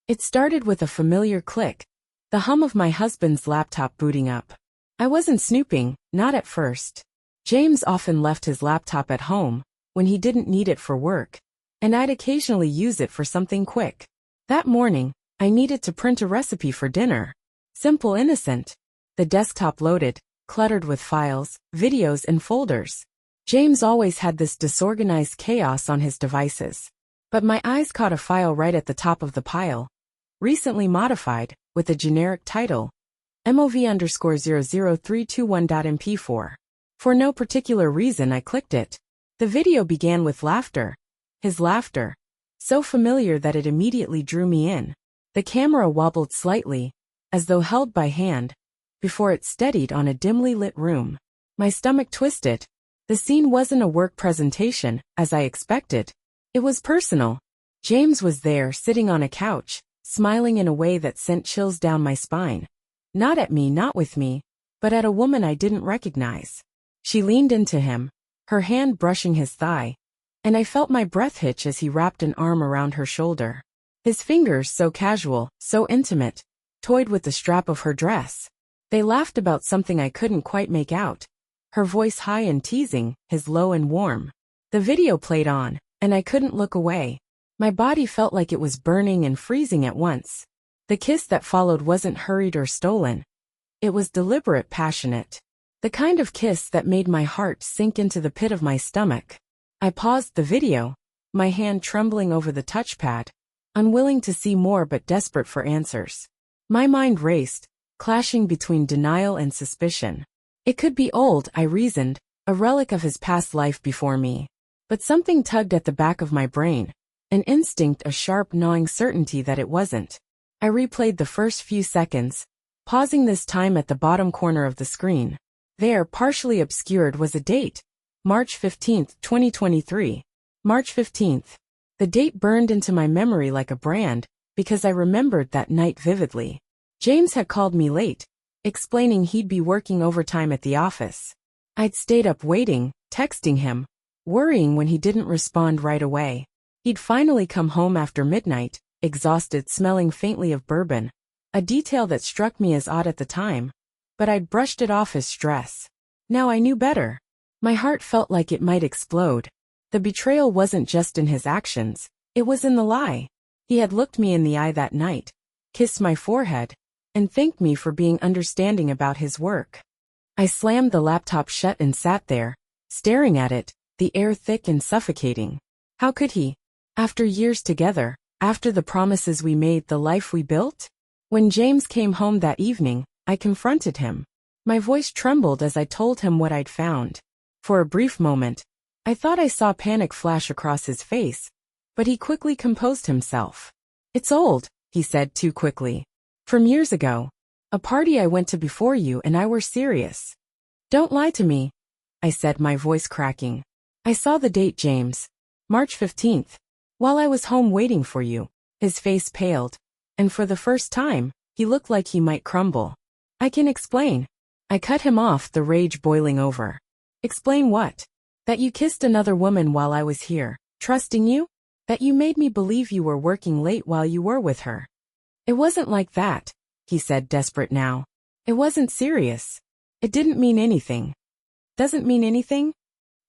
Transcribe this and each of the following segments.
It started with a familiar click, the hum of my husband's laptop booting up. I wasn't snooping, not at first. James often left his laptop at home when he didn't need it for work, and I'd occasionally use it for something quick. That morning, I needed to print a recipe for dinner. Simple, innocent. The desktop loaded, cluttered with files, videos, and folders. James always had this disorganized chaos on his devices. But my eyes caught a file right at the top of the pile. Recently modified, with a generic title. MOV_00321.mp4. For no particular reason I clicked it. The video began with laughter. His laughter. So familiar that it immediately drew me in. The camera wobbled slightly, as though held by hand, before it steadied on a dimly lit room. My stomach twisted. The scene wasn't a work presentation, as I expected. It was personal. James was there, sitting on a couch, smiling in a way that sent chills down my spine. Not at me, not with me, but at a woman I didn't recognize. She leaned into him, her hand brushing his thigh, and I felt my breath hitch as he wrapped an arm around her shoulder. His fingers, so casual, so intimate, toyed with the strap of her dress. They laughed about something I couldn't quite make out. Her voice high and teasing, his low and warm. The video played on, and I couldn't look away. My body felt like it was burning and freezing at once. The kiss that followed wasn't hurried or stolen. It was deliberate, passionate. The kind of kiss that made my heart sink into the pit of my stomach. I paused the video, my hand trembling over the touchpad, unwilling to see more but desperate for answers. My mind raced, clashing between denial and suspicion. It could be old, I reasoned, a relic of his past life before me. But something tugged at the back of my brain, an instinct, a sharp gnawing certainty that it wasn't. I replayed the first few seconds, pausing this time at the bottom corner of the screen. There, partially obscured, was a date. March 15, 2023. March 15th. The date burned into my memory like a brand, because I remembered that night vividly. James had called me late, explaining he'd be working overtime at the office. I'd stayed up waiting, texting him, worrying when he didn't respond right away. He'd finally come home after midnight, exhausted, smelling faintly of bourbon, a detail that struck me as odd at the time, but I'd brushed it off as stress. Now I knew better. My heart felt like it might explode. The betrayal wasn't just in his actions, it was in the lie. He had looked me in the eye that night, kissed my forehead, and thanked me for being understanding about his work. I slammed the laptop shut and sat there, staring at it, the air thick and suffocating. How could he? After years together, after the promises we made, the life we built? When James came home that evening, I confronted him. My voice trembled as I told him what I'd found. For a brief moment, I thought I saw panic flash across his face, but he quickly composed himself. "It's old," he said too quickly. "From years ago. A party I went to before you and I were serious." "Don't lie to me," I said, my voice cracking. "I saw the date, James. March 15th. While I was home waiting for you." His face paled, and for the first time, he looked like he might crumble. "I can explain." I cut him off, the rage boiling over. "Explain what?" "That you kissed another woman while I was here, trusting you? That you made me believe you were working late while you were with her." "It wasn't like that," he said, desperate now. "It wasn't serious. It didn't mean anything." "Doesn't mean anything?"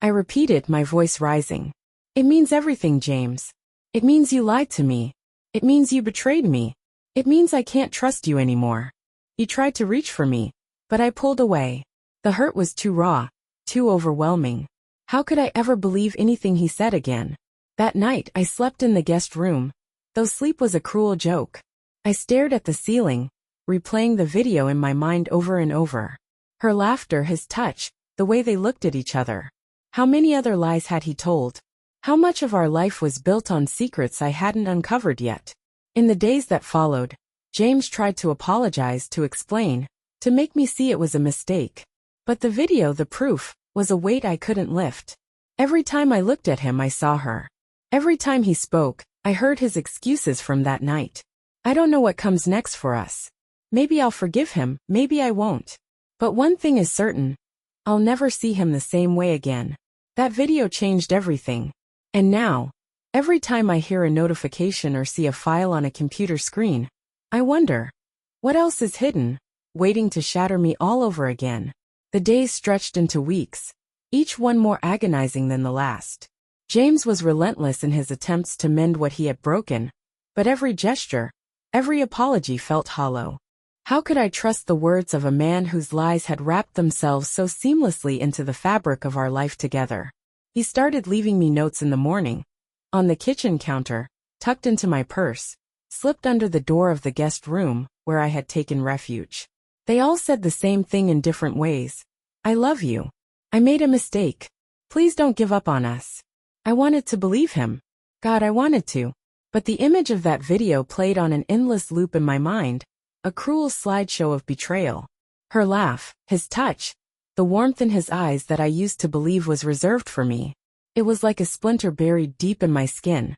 I repeated, my voice rising. "It means everything, James. It means you lied to me. It means you betrayed me. It means I can't trust you anymore." He tried to reach for me, but I pulled away. The hurt was too raw, too overwhelming. How could I ever believe anything he said again? That night I slept in the guest room, though sleep was a cruel joke. I stared at the ceiling, replaying the video in my mind over and over. Her laughter, his touch, the way they looked at each other. How many other lies had he told? How much of our life was built on secrets I hadn't uncovered yet? In the days that followed, James tried to apologize, to explain, to make me see it was a mistake. But the video, the proof, was a weight I couldn't lift. Every time I looked at him, I saw her. Every time he spoke, I heard his excuses from that night. I don't know what comes next for us. Maybe I'll forgive him, maybe I won't. But one thing is certain. I'll never see him the same way again. That video changed everything. And now, Every time I hear a notification or see a file on a computer screen, I wonder, what else is hidden, waiting to shatter me all over again? The days stretched into weeks, each one more agonizing than the last. James was relentless in his attempts to mend what he had broken, but every gesture, every apology felt hollow. How could I trust the words of a man whose lies had wrapped themselves so seamlessly into the fabric of our life together? He started leaving me notes in the morning, on the kitchen counter, tucked into my purse, slipped under the door of the guest room where I had taken refuge. They all said the same thing in different ways. I love you. I made a mistake. Please don't give up on us. I wanted to believe him. God, I wanted to. But the image of that video played on an endless loop in my mind, a cruel slideshow of betrayal. Her laugh, his touch, the warmth in his eyes that I used to believe was reserved for me. It was like a splinter buried deep in my skin.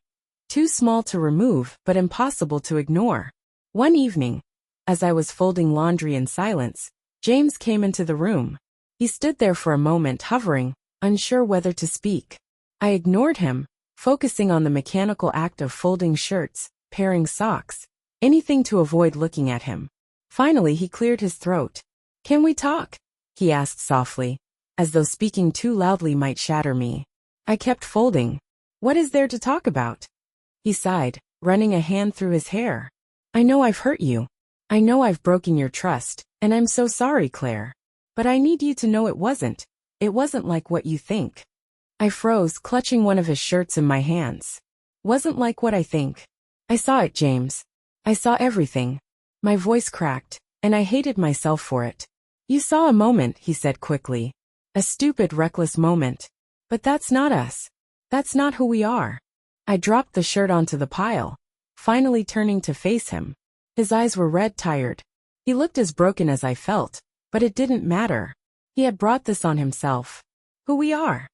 Too small to remove, but impossible to ignore. One evening, as I was folding laundry in silence, James came into the room. He stood there for a moment hovering, unsure whether to speak. I ignored him, focusing on the mechanical act of folding shirts, pairing socks, anything to avoid looking at him. Finally he cleared his throat. "Can we talk?" he asked softly, as though speaking too loudly might shatter me. I kept folding. "What is there to talk about?" He sighed, running a hand through his hair. "I know I've hurt you. I know I've broken your trust, and I'm so sorry, Claire. But I need you to know it wasn't like what you think." I froze, clutching one of his shirts in my hands. "Wasn't like what I think." "I saw it, James. I saw everything." My voice cracked, and I hated myself for it. "You saw a moment," he said quickly. "A stupid, reckless moment. But that's not us. That's not who we are." I dropped the shirt onto the pile, finally turning to face him. His eyes were red, tired. He looked as broken as I felt, but it didn't matter. He had brought this on himself. "Who we are?"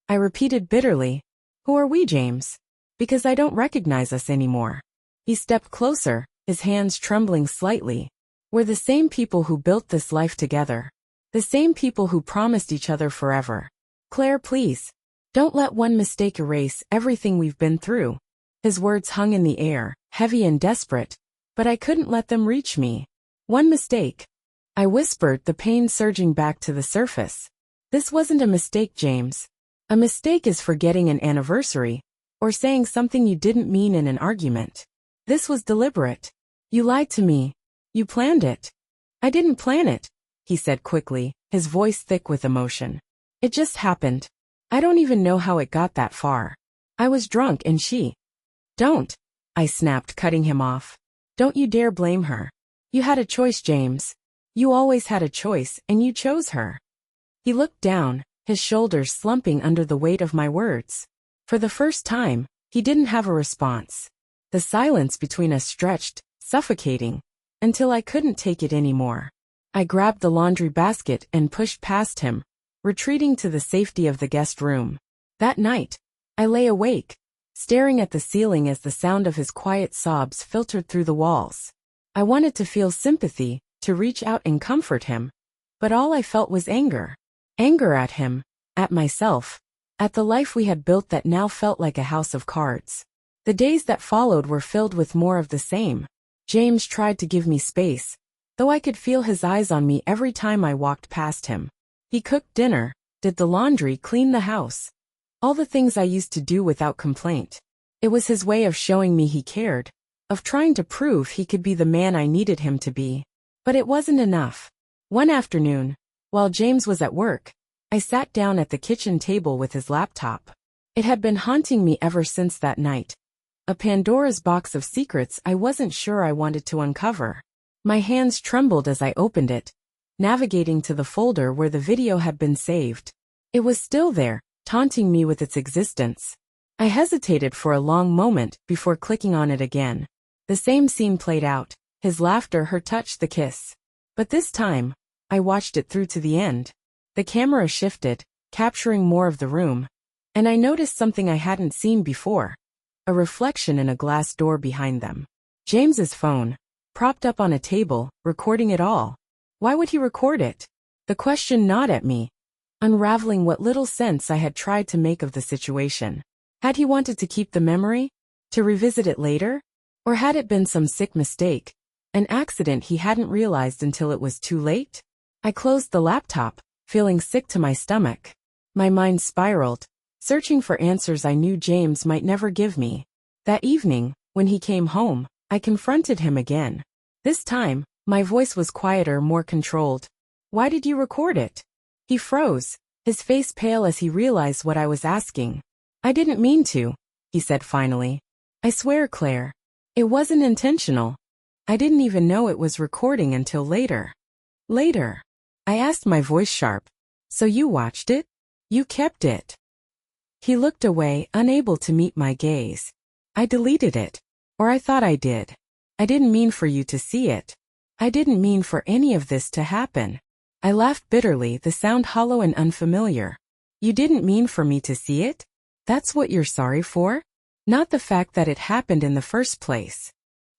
I repeated bitterly. "Who are we, James? Because I don't recognize us anymore." He stepped closer, his hands trembling slightly. "We're the same people who built this life together. The same people who promised each other forever. Claire, please. Don't let one mistake erase everything we've been through." His words hung in the air, heavy and desperate, but I couldn't let them reach me. "One mistake," I whispered, the pain surging back to the surface. "This wasn't a mistake, James. A mistake is forgetting an anniversary, or saying something you didn't mean in an argument. This was deliberate. You lied to me. You planned it." "I didn't plan it," he said quickly, his voice thick with emotion. "It just happened. I don't even know how it got that far. I was drunk and she—" "Don't," I snapped, cutting him off. "Don't you dare blame her. You had a choice, James. You always had a choice, and you chose her." He looked down, his shoulders slumping under the weight of my words. For the first time, he didn't have a response. The silence between us stretched, suffocating, until I couldn't take it anymore. I grabbed the laundry basket and pushed past him, retreating to the safety of the guest room. That night, I lay awake, staring at the ceiling as the sound of his quiet sobs filtered through the walls. I wanted to feel sympathy, to reach out and comfort him, but all I felt was anger. Anger at him, at myself, at the life we had built that now felt like a house of cards. The days that followed were filled with more of the same. James tried to give me space, though I could feel his eyes on me every time I walked past him. He cooked dinner, did the laundry, cleaned the house. All the things I used to do without complaint. It was his way of showing me he cared, of trying to prove he could be the man I needed him to be. But it wasn't enough. One afternoon, while James was at work, I sat down at the kitchen table with his laptop. It had been haunting me ever since that night. A Pandora's box of secrets I wasn't sure I wanted to uncover. My hands trembled as I opened it, navigating to the folder where the video had been saved. It was still there, taunting me with its existence. I hesitated for a long moment before clicking on it again. The same scene played out, his laughter, her touch, the kiss. But this time, I watched it through to the end. The camera shifted, capturing more of the room, and I noticed something I hadn't seen before. A reflection in a glass door behind them. James's phone, propped up on a table, recording it all. Why would he record it? The question gnawed at me, unraveling what little sense I had tried to make of the situation. Had he wanted to keep the memory? To revisit it later? Or had it been some sick mistake? An accident he hadn't realized until it was too late? I closed the laptop, feeling sick to my stomach. My mind spiraled, searching for answers I knew James might never give me. That evening, when he came home, I confronted him again. This time, my voice was quieter, more controlled. Why did you record it? He froze, his face pale as he realized what I was asking. I didn't mean to, he said finally. I swear, Claire. It wasn't intentional. I didn't even know it was recording until later. Later. I asked, my voice sharp. So you watched it? You kept it? He looked away, unable to meet my gaze. I deleted it. Or I thought I did. I didn't mean for you to see it. I didn't mean for any of this to happen. I laughed bitterly, the sound hollow and unfamiliar. You didn't mean for me to see it? That's what you're sorry for? Not the fact that it happened in the first place.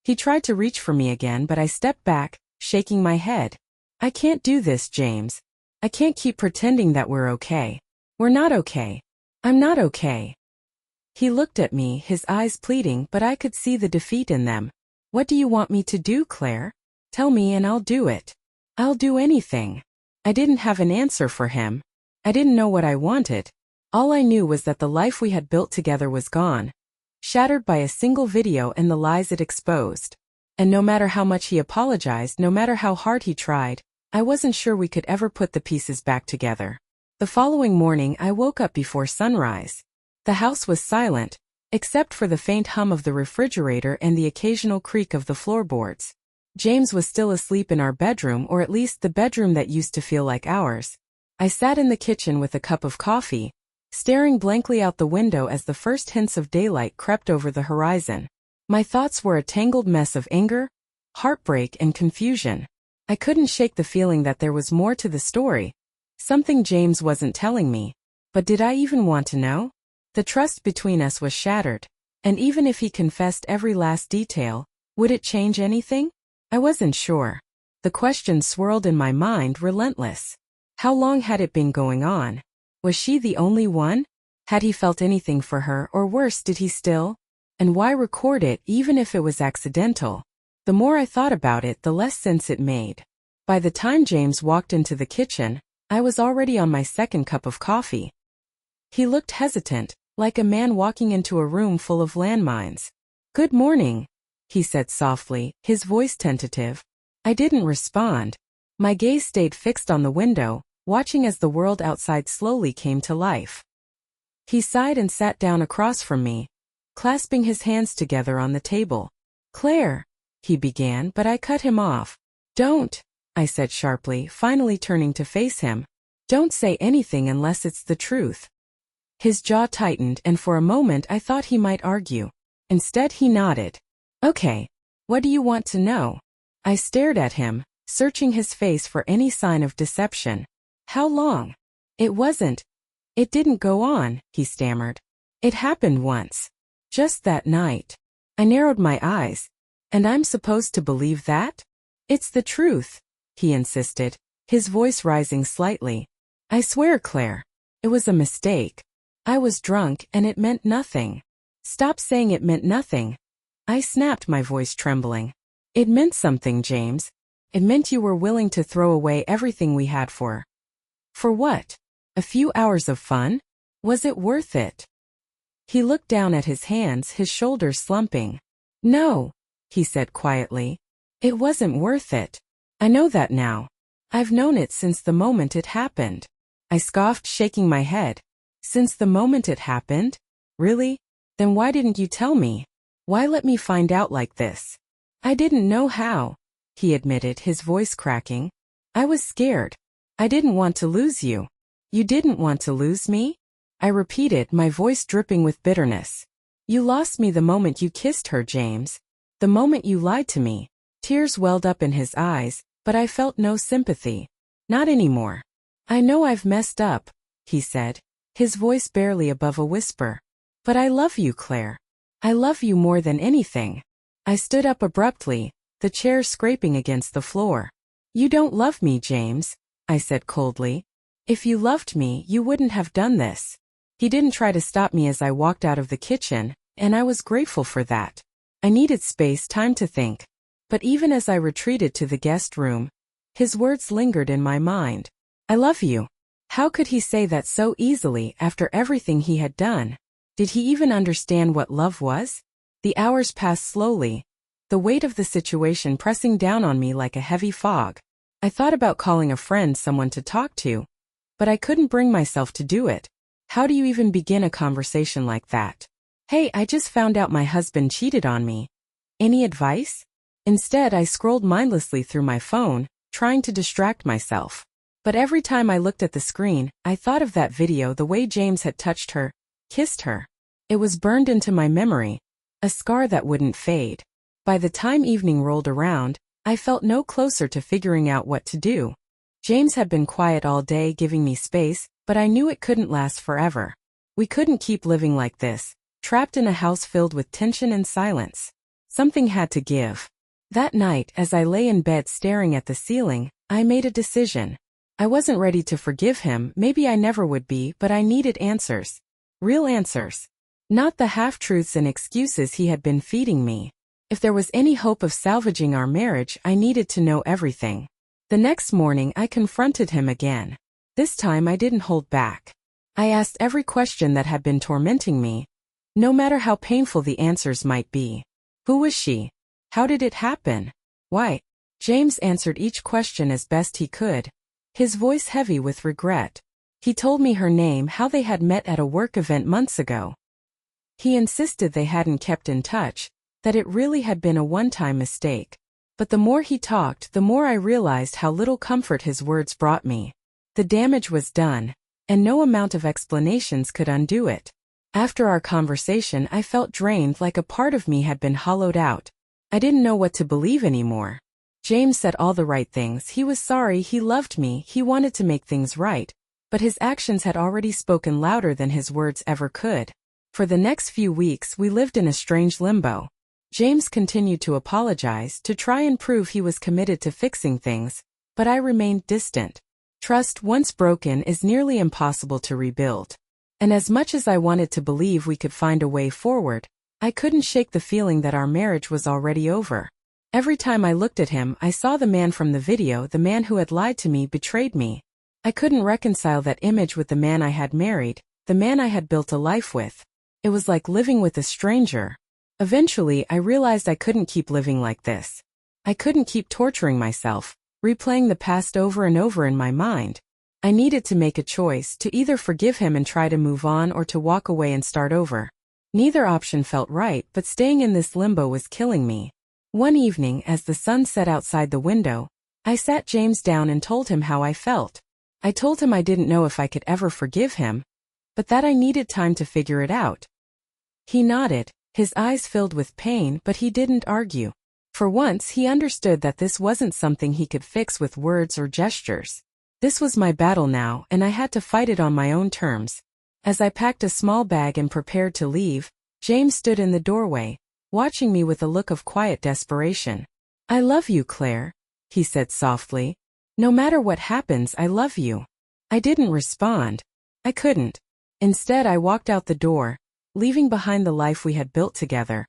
He tried to reach for me again, but I stepped back, shaking my head. I can't do this, James. I can't keep pretending that we're okay. We're not okay. I'm not okay. He looked at me, his eyes pleading, but I could see the defeat in them. What do you want me to do, Claire? Tell me and I'll do it. I'll do anything. I didn't have an answer for him. I didn't know what I wanted. All I knew was that the life we had built together was gone, shattered by a single video and the lies it exposed. And no matter how much he apologized, no matter how hard he tried, I wasn't sure we could ever put the pieces back together. The following morning I woke up before sunrise. The house was silent, except for the faint hum of the refrigerator and the occasional creak of the floorboards. James was still asleep in our bedroom, or at least the bedroom that used to feel like ours. I sat in the kitchen with a cup of coffee, staring blankly out the window as the first hints of daylight crept over the horizon. My thoughts were a tangled mess of anger, heartbreak, and confusion. I couldn't shake the feeling that there was more to the story, something James wasn't telling me. But did I even want to know? The trust between us was shattered, and even if he confessed every last detail, would it change anything? I wasn't sure. The questions swirled in my mind, relentless. How long had it been going on? Was she the only one? Had he felt anything for her, or worse, did he still? And why record it, even if it was accidental? The more I thought about it, the less sense it made. By the time James walked into the kitchen, I was already on my second cup of coffee. He looked hesitant, like a man walking into a room full of landmines. Good morning, he said softly, his voice tentative. I didn't respond. My gaze stayed fixed on the window, watching as the world outside slowly came to life. He sighed and sat down across from me, clasping his hands together on the table. Claire, he began, but I cut him off. Don't, I said sharply, finally turning to face him. Don't say anything unless it's the truth. His jaw tightened, and for a moment I thought he might argue. Instead he nodded. Okay, what do you want to know? I stared at him, searching his face for any sign of deception. How long? It didn't go on, he stammered. It happened once. Just that night. I narrowed my eyes. And I'm supposed to believe that? It's the truth, he insisted, his voice rising slightly. I swear, Claire. It was a mistake. I was drunk and it meant nothing. Stop saying it meant nothing. I snapped, my voice trembling. It meant something, James. It meant you were willing to throw away everything we had for. For what? A few hours of fun? Was it worth it? He looked down at his hands, his shoulders slumping. No, he said quietly. It wasn't worth it. I know that now. I've known it since the moment it happened. I scoffed, shaking my head. Since the moment it happened? Really? Then why didn't you tell me? Why let me find out like this? I didn't know how, he admitted, his voice cracking. I was scared. I didn't want to lose you. You didn't want to lose me? I repeated, my voice dripping with bitterness. You lost me the moment you kissed her, James. The moment you lied to me. Tears welled up in his eyes, but I felt no sympathy. Not anymore. I know I've messed up, he said, his voice barely above a whisper. But I love you, Claire. I love you more than anything. I stood up abruptly, the chair scraping against the floor. You don't love me, James, I said coldly. If you loved me, you wouldn't have done this. He didn't try to stop me as I walked out of the kitchen, and I was grateful for that. I needed space, time to think. But even as I retreated to the guest room, his words lingered in my mind. I love you. How could he say that so easily after everything he had done? Did he even understand what love was? The hours passed slowly, the weight of the situation pressing down on me like a heavy fog. I thought about calling a friend, someone to talk to, but I couldn't bring myself to do it. How do you even begin a conversation like that? Hey, I just found out my husband cheated on me. Any advice? Instead, I scrolled mindlessly through my phone, trying to distract myself. But every time I looked at the screen, I thought of that video, the way James had touched her, kissed her. It was burned into my memory, a scar that wouldn't fade. By the time evening rolled around, I felt no closer to figuring out what to do. James had been quiet all day, giving me space, but I knew it couldn't last forever. We couldn't keep living like this, trapped in a house filled with tension and silence. Something had to give. That night, as I lay in bed staring at the ceiling, I made a decision. I wasn't ready to forgive him, maybe I never would be, but I needed answers. Real answers. Not the half-truths and excuses he had been feeding me. If there was any hope of salvaging our marriage, I needed to know everything. The next morning, I confronted him again. This time I didn't hold back. I asked every question that had been tormenting me, no matter how painful the answers might be. Who was she? How did it happen? Why? James answered each question as best he could, his voice heavy with regret. He told me her name, how they had met at a work event months ago. He insisted they hadn't kept in touch, that it really had been a one-time mistake. But the more he talked, the more I realized how little comfort his words brought me. The damage was done, and no amount of explanations could undo it. After our conversation, I felt drained, like a part of me had been hollowed out. I didn't know what to believe anymore. James said all the right things. He was sorry, he loved me, he wanted to make things right, but his actions had already spoken louder than his words ever could. For the next few weeks, we lived in a strange limbo. James continued to apologize, to try and prove he was committed to fixing things, but I remained distant. Trust, once broken, is nearly impossible to rebuild. And as much as I wanted to believe we could find a way forward, I couldn't shake the feeling that our marriage was already over. Every time I looked at him, I saw the man from the video, the man who had lied to me, betrayed me. I couldn't reconcile that image with the man I had married, the man I had built a life with. It was like living with a stranger. Eventually, I realized I couldn't keep living like this. I couldn't keep torturing myself, replaying the past over and over in my mind. I needed to make a choice, to either forgive him and try to move on, or to walk away and start over. Neither option felt right, but staying in this limbo was killing me. One evening, as the sun set outside the window, I sat James down and told him how I felt. I told him I didn't know if I could ever forgive him, but that I needed time to figure it out. He nodded, his eyes filled with pain, but he didn't argue. For once, he understood that this wasn't something he could fix with words or gestures. This was my battle now, and I had to fight it on my own terms. As I packed a small bag and prepared to leave, James stood in the doorway, watching me with a look of quiet desperation. I love you, Claire, he said softly. No matter what happens, I love you. I didn't respond. I couldn't. Instead, I walked out the door, leaving behind the life we had built together,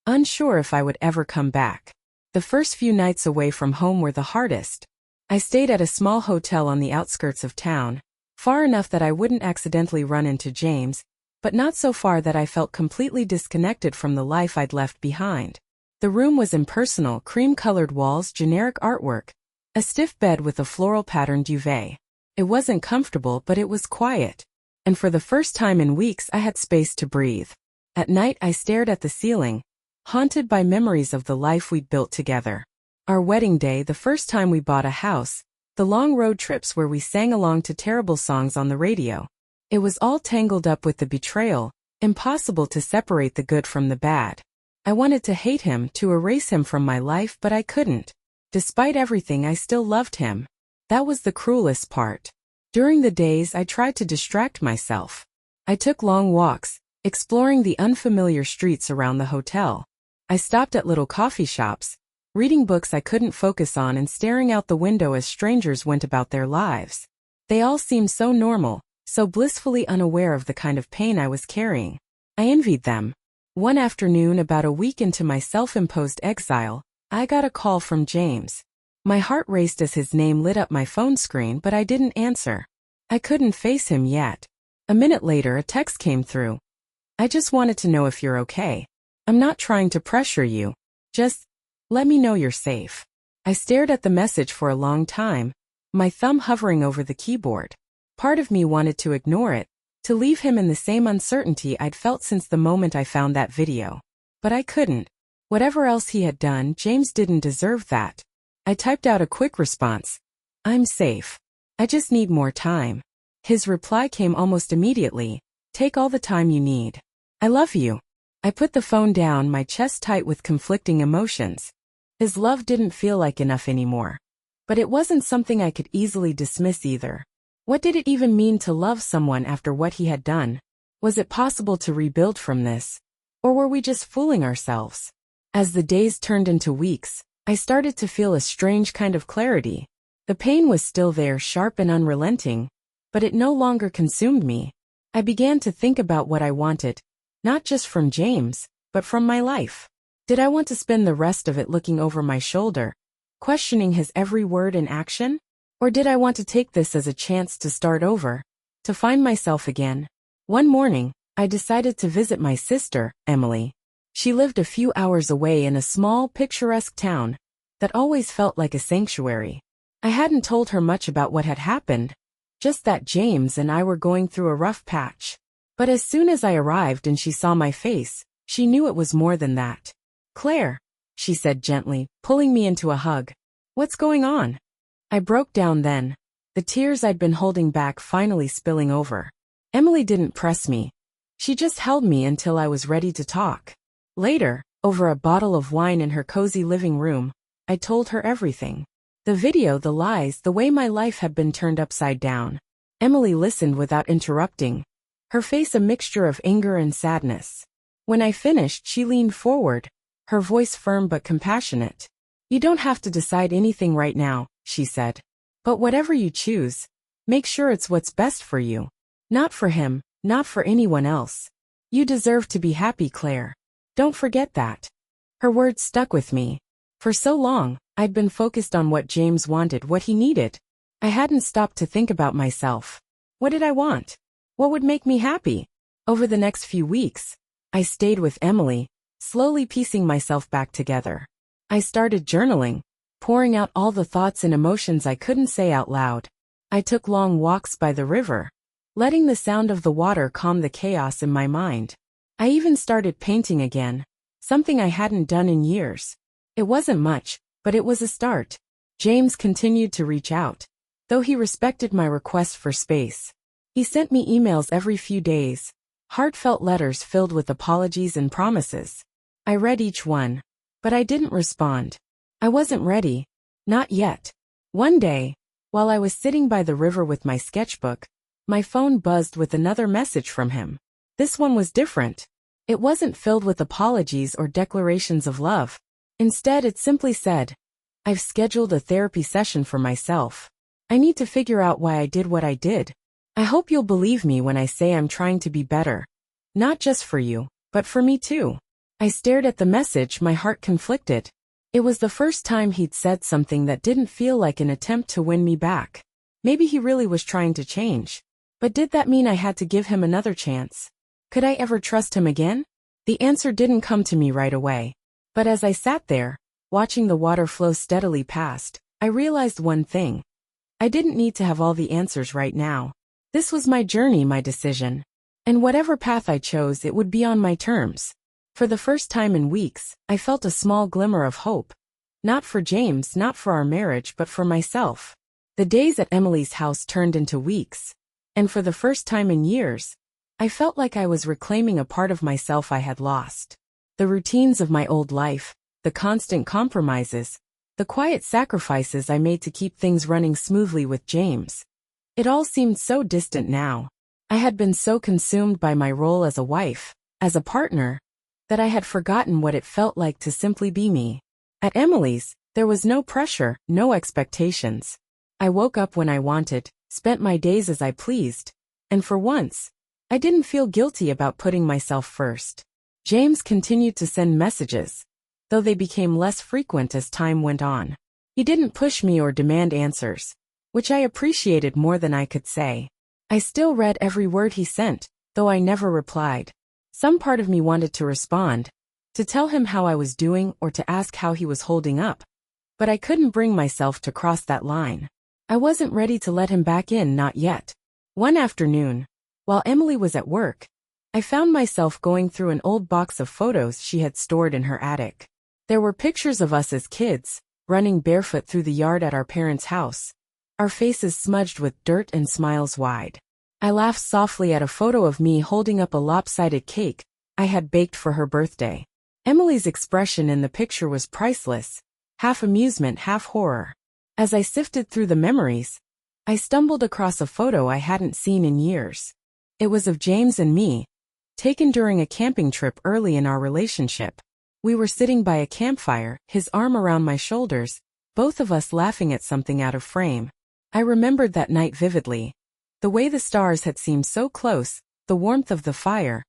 unsure if I would ever come back. The first few nights away from home were the hardest. I stayed at a small hotel on the outskirts of town, far enough that I wouldn't accidentally run into James, but not so far that I felt completely disconnected from the life I'd left behind. The room was impersonal, cream-colored walls, generic artwork, a stiff bed with a floral-patterned duvet. It wasn't comfortable, but it was quiet. And for the first time in weeks, I had space to breathe. At night, I stared at the ceiling, haunted by memories of the life we'd built together. Our wedding day, the first time we bought a house, the long road trips where we sang along to terrible songs on the radio. It was all tangled up with the betrayal, impossible to separate the good from the bad. I wanted to hate him, to erase him from my life, but I couldn't. Despite everything, I still loved him. That was the cruelest part. During the days, I tried to distract myself. I took long walks, exploring the unfamiliar streets around the hotel. I stopped at little coffee shops, reading books I couldn't focus on and staring out the window as strangers went about their lives. They all seemed so normal, so blissfully unaware of the kind of pain I was carrying. I envied them. One afternoon, about a week into my self-imposed exile, I got a call from James. My heart raced as his name lit up my phone screen, but I didn't answer. I couldn't face him yet. A minute later, a text came through. "I just wanted to know if you're okay. I'm not trying to pressure you. Just let me know you're safe." I stared at the message for a long time, my thumb hovering over the keyboard. Part of me wanted to ignore it, to leave him in the same uncertainty I'd felt since the moment I found that video. But I couldn't. Whatever else he had done, James didn't deserve that. I typed out a quick response. "I'm safe. I just need more time." His reply came almost immediately. "Take all the time you need. I love you." I put the phone down, my chest tight with conflicting emotions. His love didn't feel like enough anymore. But it wasn't something I could easily dismiss either. What did it even mean to love someone after what he had done? Was it possible to rebuild from this? Or were we just fooling ourselves? As the days turned into weeks, I started to feel a strange kind of clarity. The pain was still there, sharp and unrelenting, but it no longer consumed me. I began to think about what I wanted, not just from James, but from my life. Did I want to spend the rest of it looking over my shoulder, questioning his every word and action? Or did I want to take this as a chance to start over, to find myself again? One morning, I decided to visit my sister, Emily. She lived a few hours away in a small, picturesque town that always felt like a sanctuary. I hadn't told her much about what had happened, just that James and I were going through a rough patch. But as soon as I arrived and she saw my face, she knew it was more than that. "Claire," she said gently, pulling me into a hug. "What's going on?" I broke down then, the tears I'd been holding back finally spilling over. Emily didn't press me. She just held me until I was ready to talk. Later, over a bottle of wine in her cozy living room, I told her everything. The video, the lies, the way my life had been turned upside down. Emily listened without interrupting, her face a mixture of anger and sadness. When I finished, she leaned forward, her voice firm but compassionate. "You don't have to decide anything right now," she said. "But whatever you choose, make sure it's what's best for you. Not for him, not for anyone else. You deserve to be happy, Claire. Don't forget that." Her words stuck with me. For so long, I'd been focused on what James wanted, what he needed. I hadn't stopped to think about myself. What did I want? What would make me happy? Over the next few weeks, I stayed with Emily, slowly piecing myself back together. I started journaling, pouring out all the thoughts and emotions I couldn't say out loud. I took long walks by the river, letting the sound of the water calm the chaos in my mind. I even started painting again, something I hadn't done in years. It wasn't much, but it was a start. James continued to reach out, though he respected my request for space. He sent me emails every few days, heartfelt letters filled with apologies and promises. I read each one, but I didn't respond. I wasn't ready. Not yet. One day, while I was sitting by the river with my sketchbook, my phone buzzed with another message from him. This one was different. It wasn't filled with apologies or declarations of love. Instead, it simply said, "I've scheduled a therapy session for myself. I need to figure out why I did what I did. I hope you'll believe me when I say I'm trying to be better. Not just for you, but for me too." I stared at the message, my heart conflicted. It was the first time he'd said something that didn't feel like an attempt to win me back. Maybe he really was trying to change. But did that mean I had to give him another chance? Could I ever trust him again? The answer didn't come to me right away. But as I sat there, watching the water flow steadily past, I realized one thing. I didn't need to have all the answers right now. This was my journey, my decision. And whatever path I chose, it would be on my terms. For the first time in weeks, I felt a small glimmer of hope. Not for James, not for our marriage, but for myself. The days at Emily's house turned into weeks. And for the first time in years, I felt like I was reclaiming a part of myself I had lost. The routines of my old life, the constant compromises, the quiet sacrifices I made to keep things running smoothly with James. It all seemed so distant now. I had been so consumed by my role as a wife, as a partner, that I had forgotten what it felt like to simply be me. At Emily's, there was no pressure, no expectations. I woke up when I wanted, spent my days as I pleased, And for once, I didn't feel guilty about putting myself first. James continued to send messages, though they became less frequent as time went on. He didn't push me or demand answers, which I appreciated more than I could say. I still read every word he sent, though I never replied. Some part of me wanted to respond, to tell him how I was doing or to ask how he was holding up. But I couldn't bring myself to cross that line. I wasn't ready to let him back in, not yet. One afternoon, while Emily was at work, I found myself going through an old box of photos she had stored in her attic. There were pictures of us as kids, running barefoot through the yard at our parents' house, our faces smudged with dirt and smiles wide. I laughed softly at a photo of me holding up a lopsided cake I had baked for her birthday. Emily's expression in the picture was priceless, half amusement, half horror. As I sifted through the memories, I stumbled across a photo I hadn't seen in years. It was of James and me, taken during a camping trip early in our relationship. We were sitting by a campfire, his arm around my shoulders, both of us laughing at something out of frame. I remembered that night vividly. The way the stars had seemed so close, the warmth of the fire,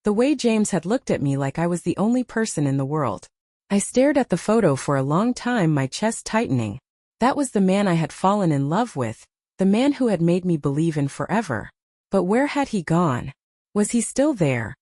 the way James had looked at me like I was the only person in the world. I stared at the photo for a long time, my chest tightening. That was the man I had fallen in love with, the man who had made me believe in forever. But where had he gone? Was he still there,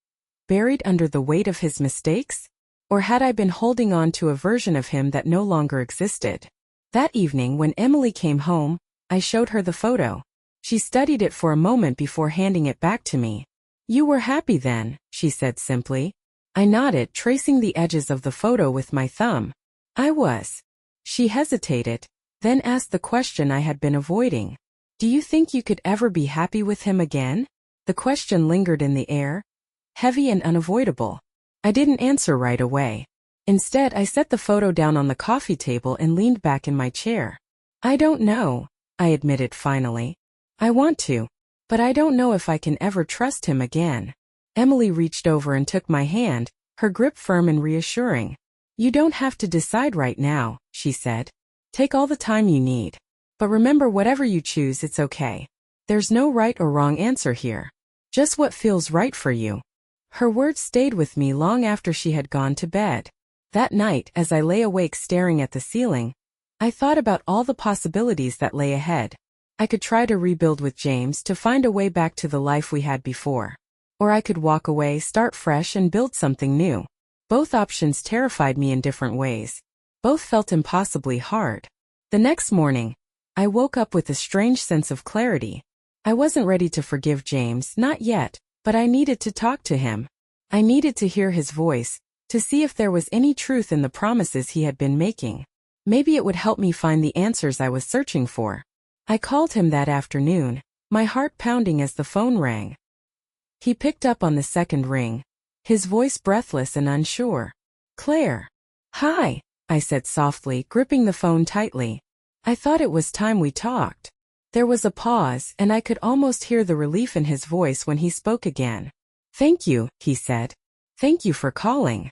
buried under the weight of his mistakes? Or had I been holding on to a version of him that no longer existed? That evening when Emily came home, I showed her the photo. She studied it for a moment before handing it back to me. "You were happy then," she said simply. I nodded, tracing the edges of the photo with my thumb. "I was." She hesitated, then asked the question I had been avoiding. "Do you think you could ever be happy with him again?" The question lingered in the air, heavy and unavoidable. I didn't answer right away. Instead, I set the photo down on the coffee table and leaned back in my chair. "I don't know," I admitted finally. "I want to, but I don't know if I can ever trust him again." Emily reached over and took my hand, her grip firm and reassuring. "You don't have to decide right now," she said. "Take all the time you need. But remember, whatever you choose, it's okay. There's no right or wrong answer here. Just what feels right for you." Her words stayed with me long after she had gone to bed. That night, as I lay awake staring at the ceiling, I thought about all the possibilities that lay ahead. I could try to rebuild with James, to find a way back to the life we had before. Or I could walk away, start fresh and build something new. Both options terrified me in different ways. Both felt impossibly hard. The next morning, I woke up with a strange sense of clarity. I wasn't ready to forgive James, not yet, but I needed to talk to him. I needed to hear his voice, to see if there was any truth in the promises he had been making. Maybe it would help me find the answers I was searching for. I called him that afternoon, my heart pounding as the phone rang. He picked up on the second ring, his voice breathless and unsure. "Claire." "Hi," I said softly, gripping the phone tightly. "I thought it was time we talked." There was a pause, and I could almost hear the relief in his voice when he spoke again. "Thank you," he said. "Thank you for calling."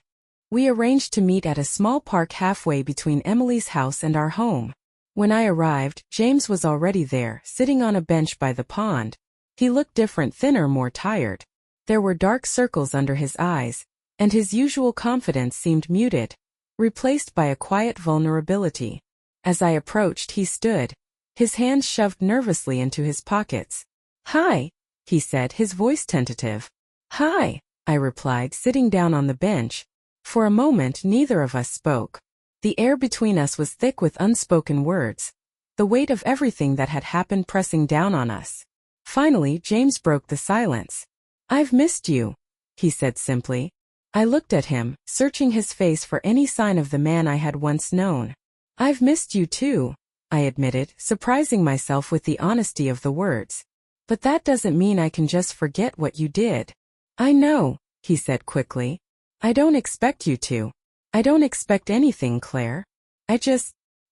We arranged to meet at a small park halfway between Emily's house and our home. When I arrived, James was already there, sitting on a bench by the pond. He looked different, thinner, more tired. There were dark circles under his eyes, and his usual confidence seemed muted, replaced by a quiet vulnerability. As I approached, he stood, his hands shoved nervously into his pockets. "Hi," he said, his voice tentative. "Hi," I replied, sitting down on the bench. For a moment, neither of us spoke. The air between us was thick with unspoken words, the weight of everything that had happened pressing down on us. Finally, James broke the silence. "I've missed you," he said simply. I looked at him, searching his face for any sign of the man I had once known. "I've missed you too," I admitted, surprising myself with the honesty of the words. "But that doesn't mean I can just forget what you did." "I know," he said quickly. "I don't expect you to. I don't expect anything, Claire. I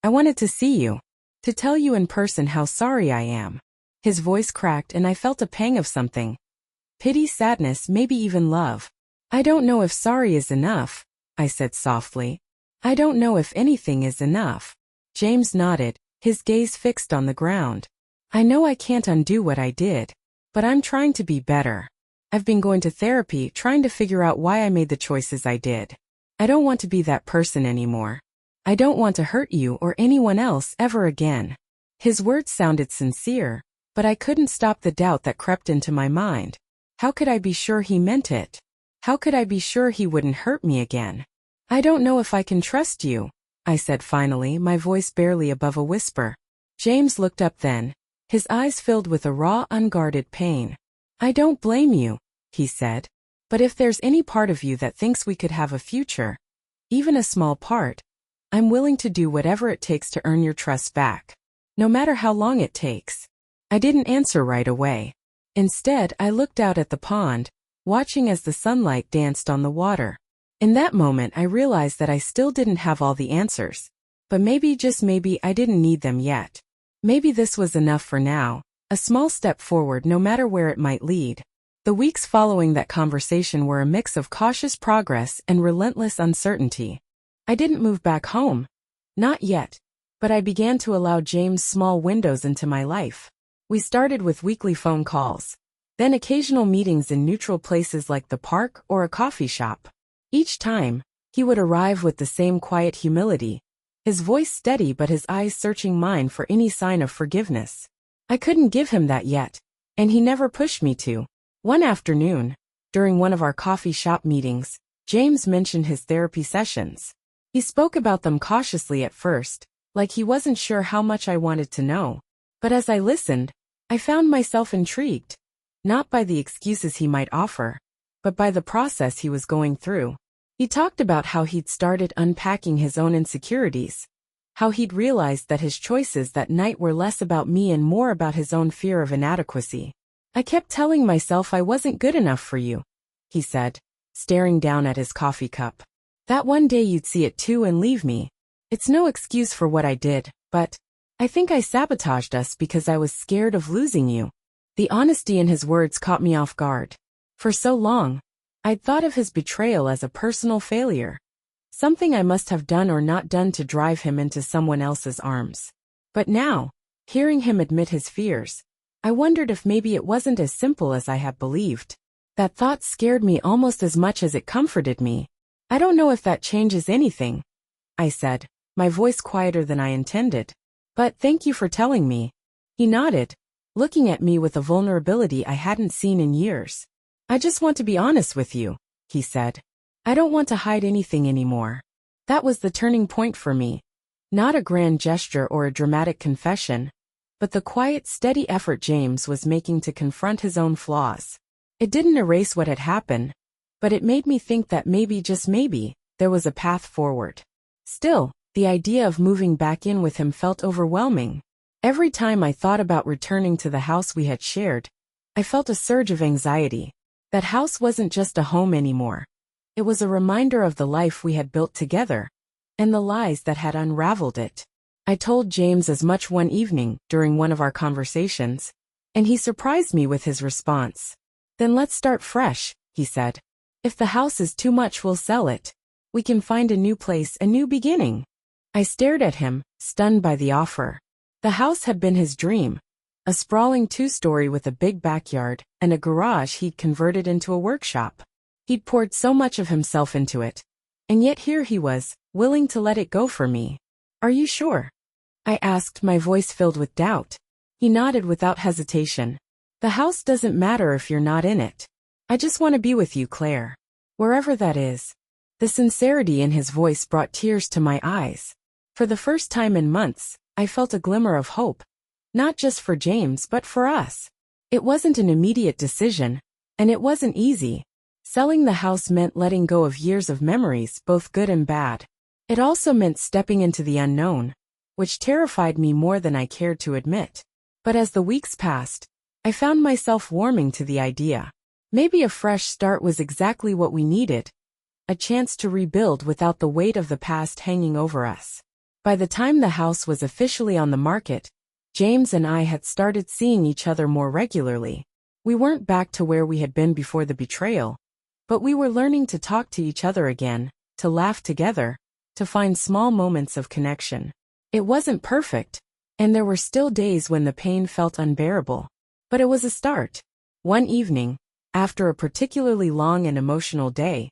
wanted to see you. To tell you in person how sorry I am." His voice cracked and I felt a pang of something. Pity, sadness, maybe even love. "I don't know if sorry is enough," I said softly. "I don't know if anything is enough." James nodded, his gaze fixed on the ground. "I know I can't undo what I did. But I'm trying to be better. I've been going to therapy, trying to figure out why I made the choices I did. I don't want to be that person anymore. I don't want to hurt you or anyone else ever again. His words sounded sincere, but I couldn't stop the doubt that crept into my mind. How could I be sure he meant it? How could I be sure he wouldn't hurt me again? I don't know if I can trust you, I said finally, my voice barely above a whisper. James looked up then, his eyes filled with a raw, unguarded pain. I don't blame you, he said. But if there's any part of you that thinks we could have a future, even a small part, I'm willing to do whatever it takes to earn your trust back. No matter how long it takes. I didn't answer right away. Instead, I looked out at the pond, watching as the sunlight danced on the water. In that moment, I realized that I still didn't have all the answers. But maybe, just maybe, I didn't need them yet. Maybe this was enough for now, a small step forward no matter where it might lead. The weeks following that conversation were a mix of cautious progress and relentless uncertainty. I didn't move back home. Not yet. But I began to allow James small windows into my life. We started with weekly phone calls. Then occasional meetings in neutral places like the park or a coffee shop. Each time, he would arrive with the same quiet humility, his voice steady but his eyes searching mine for any sign of forgiveness. I couldn't give him that yet, and he never pushed me to. One afternoon, during one of our coffee shop meetings, James mentioned his therapy sessions. He spoke about them cautiously at first, like he wasn't sure how much I wanted to know. But as I listened, I found myself intrigued, not by the excuses he might offer, but by the process he was going through. He talked about how he'd started unpacking his own insecurities, how he'd realized that his choices that night were less about me and more about his own fear of inadequacy. I kept telling myself I wasn't good enough for you, he said, staring down at his coffee cup. That one day you'd see it too and leave me. It's no excuse for what I did, but I think I sabotaged us because I was scared of losing you. The honesty in his words caught me off guard. For so long, I'd thought of his betrayal as a personal failure, something I must have done or not done to drive him into someone else's arms. But now, hearing him admit his fears, I wondered if maybe it wasn't as simple as I had believed. That thought scared me almost as much as it comforted me. I don't know if that changes anything, I said, my voice quieter than I intended. But thank you for telling me. He nodded, looking at me with a vulnerability I hadn't seen in years. I just want to be honest with you, he said. I don't want to hide anything anymore. That was the turning point for me. Not a grand gesture or a dramatic confession, but the quiet, steady effort James was making to confront his own flaws. It didn't erase what had happened, but it made me think that maybe, just maybe, there was a path forward. Still, the idea of moving back in with him felt overwhelming. Every time I thought about returning to the house we had shared, I felt a surge of anxiety. That house wasn't just a home anymore. It was a reminder of the life we had built together, and the lies that had unraveled it. I told James as much one evening during one of our conversations, and he surprised me with his response. Then let's start fresh, he said. If the house is too much, we'll sell it. We can find a new place, a new beginning. I stared at him, stunned by the offer. The house had been his dream, a sprawling two-story with a big backyard and a garage he'd converted into a workshop. He'd poured so much of himself into it, and yet here he was, willing to let it go for me. Are you sure? I asked, my voice filled with doubt. He nodded without hesitation. The house doesn't matter if you're not in it. I just want to be with you, Claire. Wherever that is. The sincerity in his voice brought tears to my eyes. For the first time in months, I felt a glimmer of hope. Not just for James but for us. It wasn't an immediate decision, and it wasn't easy. Selling the house meant letting go of years of memories, both good and bad. It also meant stepping into the unknown, which terrified me more than I cared to admit. But as the weeks passed, I found myself warming to the idea. Maybe a fresh start was exactly what we needed. A chance to rebuild without the weight of the past hanging over us. By the time the house was officially on the market, James and I had started seeing each other more regularly. We weren't back to where we had been before the betrayal, but we were learning to talk to each other again, to laugh together, to find small moments of connection. It wasn't perfect, and there were still days when the pain felt unbearable. But it was a start. One evening, after a particularly long and emotional day,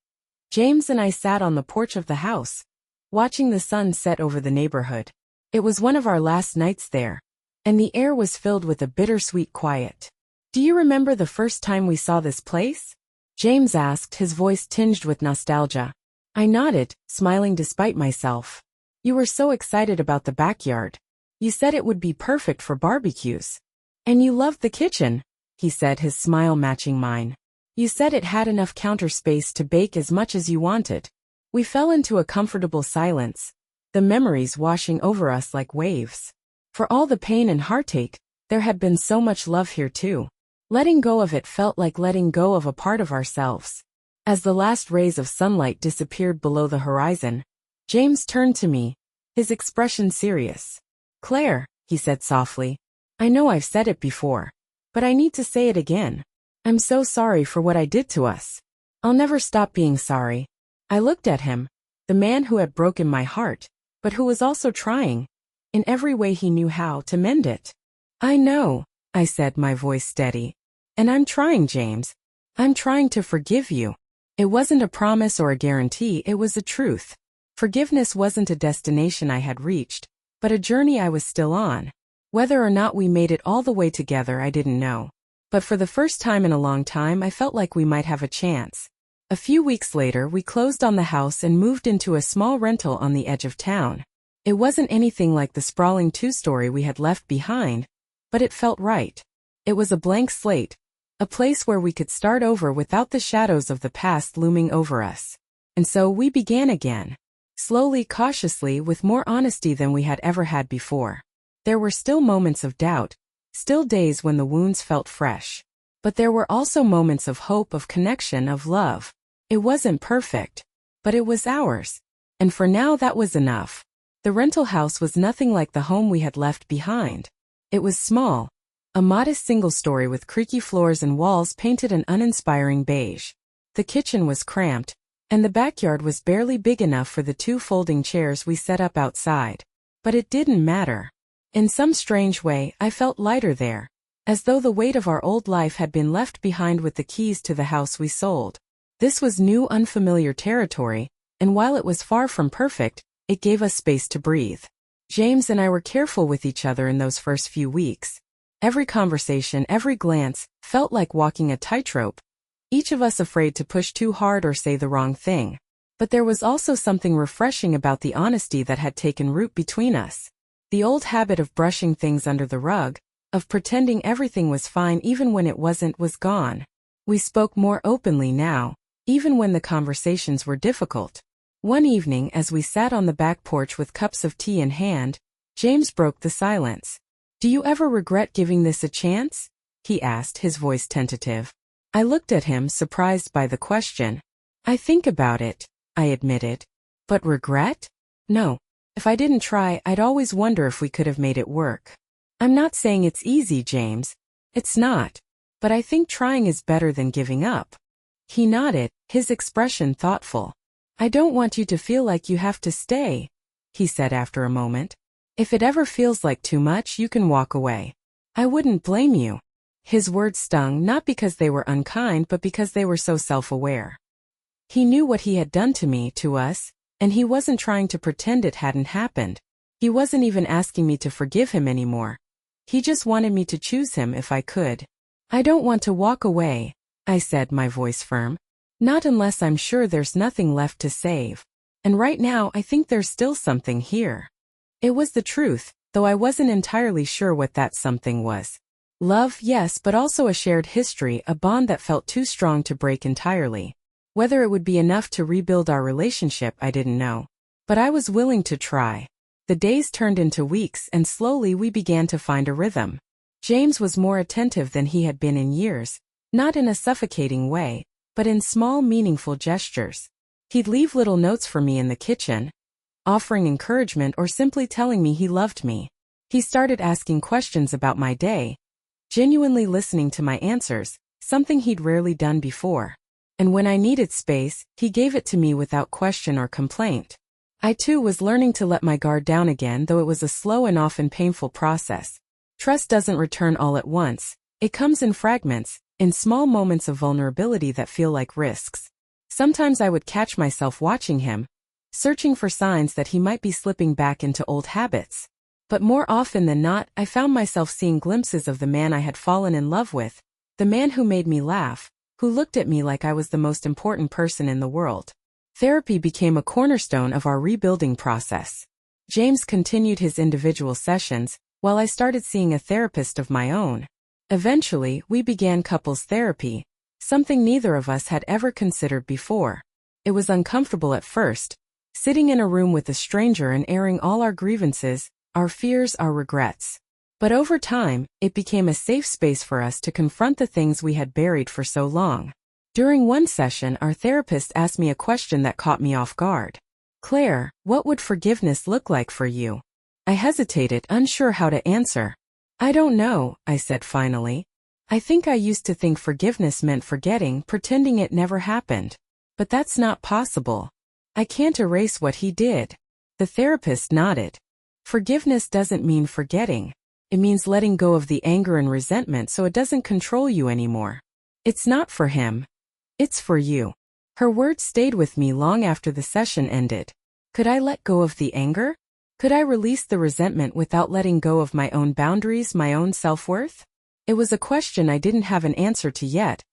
James and I sat on the porch of the house, watching the sun set over the neighborhood. It was one of our last nights there, and the air was filled with a bittersweet quiet. "Do you remember the first time we saw this place?" James asked, his voice tinged with nostalgia. I nodded, smiling despite myself. "You were so excited about the backyard. You said it would be perfect for barbecues. And you loved the kitchen," he said, his smile matching mine. "You said it had enough counter space to bake as much as you wanted." We fell into a comfortable silence, the memories washing over us like waves. For all the pain and heartache, there had been so much love here too. Letting go of it felt like letting go of a part of ourselves. As the last rays of sunlight disappeared below the horizon, James turned to me, his expression serious. "Claire," he said softly, "I know I've said it before, but I need to say it again. I'm so sorry for what I did to us. I'll never stop being sorry." I looked at him, the man who had broken my heart, but who was also trying, in every way he knew how, to mend it. "I know," I said, my voice steady. "And I'm trying, James. I'm trying to forgive you." It wasn't a promise or a guarantee, it was the truth. Forgiveness wasn't a destination I had reached, but a journey I was still on. Whether or not we made it all the way together, I didn't know. But for the first time in a long time, I felt like we might have a chance. A few weeks later, we closed on the house and moved into a small rental on the edge of town. It wasn't anything like the sprawling two-story we had left behind, but it felt right. It was a blank slate, a place where we could start over without the shadows of the past looming over us. And so we began again. Slowly, cautiously, with more honesty than we had ever had before. There were still moments of doubt, still days when the wounds felt fresh. But there were also moments of hope, of connection, of love. It wasn't perfect, but it was ours. And for now that was enough. The rental house was nothing like the home we had left behind. It was small, a modest single story with creaky floors and walls painted an uninspiring beige. The kitchen was cramped, and the backyard was barely big enough for the 2 folding chairs we set up outside. But it didn't matter. In some strange way, I felt lighter there, as though the weight of our old life had been left behind with the keys to the house we sold. This was new, unfamiliar territory, and while it was far from perfect, it gave us space to breathe. James and I were careful with each other in those first few weeks. Every conversation, every glance, felt like walking a tightrope, each of us afraid to push too hard or say the wrong thing. But there was also something refreshing about the honesty that had taken root between us. The old habit of brushing things under the rug, of pretending everything was fine even when it wasn't, was gone. We spoke more openly now, even when the conversations were difficult. One evening, as we sat on the back porch with cups of tea in hand, James broke the silence. "Do you ever regret giving this a chance?" he asked, his voice tentative. I looked at him, surprised by the question. "I think about it," I admitted. "But regret? No. If I didn't try, I'd always wonder if we could have made it work. I'm not saying it's easy, James. It's not. But I think trying is better than giving up." He nodded, his expression thoughtful. "I don't want you to feel like you have to stay," he said after a moment. "If it ever feels like too much, you can walk away. I wouldn't blame you." His words stung, not because they were unkind, but because they were so self-aware. He knew what he had done to me, to us, and he wasn't trying to pretend it hadn't happened. He wasn't even asking me to forgive him anymore. He just wanted me to choose him if I could. "I don't want to walk away," I said, my voice firm. "Not unless I'm sure there's nothing left to save. And right now I think there's still something here." It was the truth, though I wasn't entirely sure what that something was. Love, yes, but also a shared history, a bond that felt too strong to break entirely. Whether it would be enough to rebuild our relationship, I didn't know. But I was willing to try. The days turned into weeks, and slowly we began to find a rhythm. James was more attentive than he had been in years, not in a suffocating way, but in small, meaningful gestures. He'd leave little notes for me in the kitchen, offering encouragement or simply telling me he loved me. He started asking questions about my day, genuinely listening to my answers, something he'd rarely done before. And when I needed space, he gave it to me without question or complaint. I too was learning to let my guard down again, though it was a slow and often painful process. Trust doesn't return all at once. It comes in fragments, in small moments of vulnerability that feel like risks. Sometimes I would catch myself watching him, searching for signs that he might be slipping back into old habits. But more often than not, I found myself seeing glimpses of the man I had fallen in love with, the man who made me laugh, who looked at me like I was the most important person in the world. Therapy became a cornerstone of our rebuilding process. James continued his individual sessions, while I started seeing a therapist of my own. Eventually, we began couples therapy, something neither of us had ever considered before. It was uncomfortable at first, sitting in a room with a stranger and airing all our grievances, our fears, our regrets. But over time, it became a safe space for us to confront the things we had buried for so long. During one session, our therapist asked me a question that caught me off guard. "Claire, what would forgiveness look like for you?" I hesitated, unsure how to answer. "I don't know," I said finally. "I think I used to think forgiveness meant forgetting, pretending it never happened. But that's not possible. I can't erase what he did." The therapist nodded. "Forgiveness doesn't mean forgetting. It means letting go of the anger and resentment so it doesn't control you anymore. It's not for him. It's for you." Her words stayed with me long after the session ended. Could I let go of the anger? Could I release the resentment without letting go of my own boundaries, my own self-worth? It was a question I didn't have an answer to yet,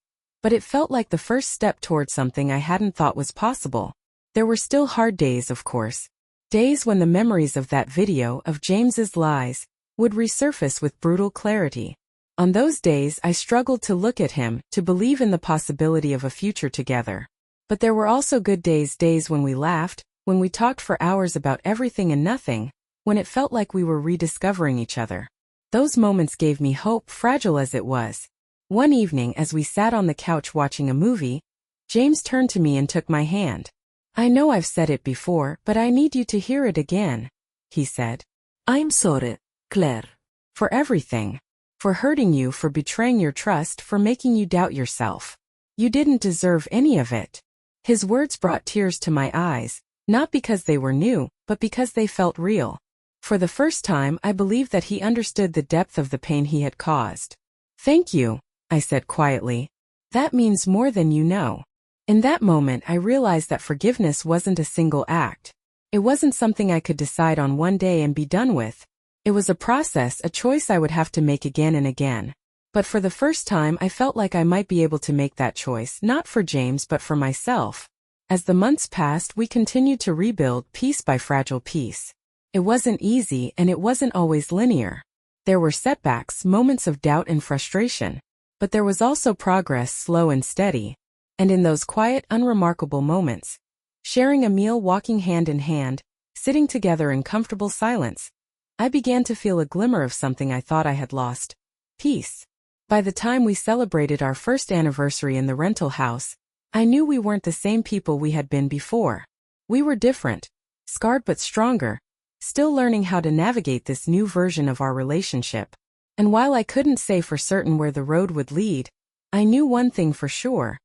but it felt like the first step toward something I hadn't thought was possible. There were still hard days, of course. Days when the memories of that video, of James's lies, would resurface with brutal clarity. On those days, I struggled to look at him, to believe in the possibility of a future together. But there were also good days, days when we laughed, when we talked for hours about everything and nothing, when it felt like we were rediscovering each other. Those moments gave me hope, fragile as it was. One evening, as we sat on the couch watching a movie, James turned to me and took my hand. "I know I've said it before, but I need you to hear it again," he said. "I'm sorry, Claire. "For everything. For hurting you, for betraying your trust, for making you doubt yourself. You didn't deserve any of it." His words brought tears to my eyes, not because they were new, but because they felt real. For the first time, I believed that he understood the depth of the pain he had caused. "Thank you," I said quietly. "That means more than you know." In that moment, I realized that forgiveness wasn't a single act. It wasn't something I could decide on one day and be done with. It was a process, a choice I would have to make again and again. But for the first time, I felt like I might be able to make that choice, not for James but for myself. As the months passed, we continued to rebuild piece by fragile piece. It wasn't easy, and it wasn't always linear. There were setbacks, moments of doubt and frustration. But there was also progress, slow and steady. And in those quiet, unremarkable moments, sharing a meal, walking hand in hand, sitting together in comfortable silence, I began to feel a glimmer of something I thought I had lost: peace. By the time we celebrated our first anniversary in the rental house, I knew we weren't the same people we had been before. We were different, scarred but stronger, still learning how to navigate this new version of our relationship. And while I couldn't say for certain where the road would lead, I knew one thing for sure.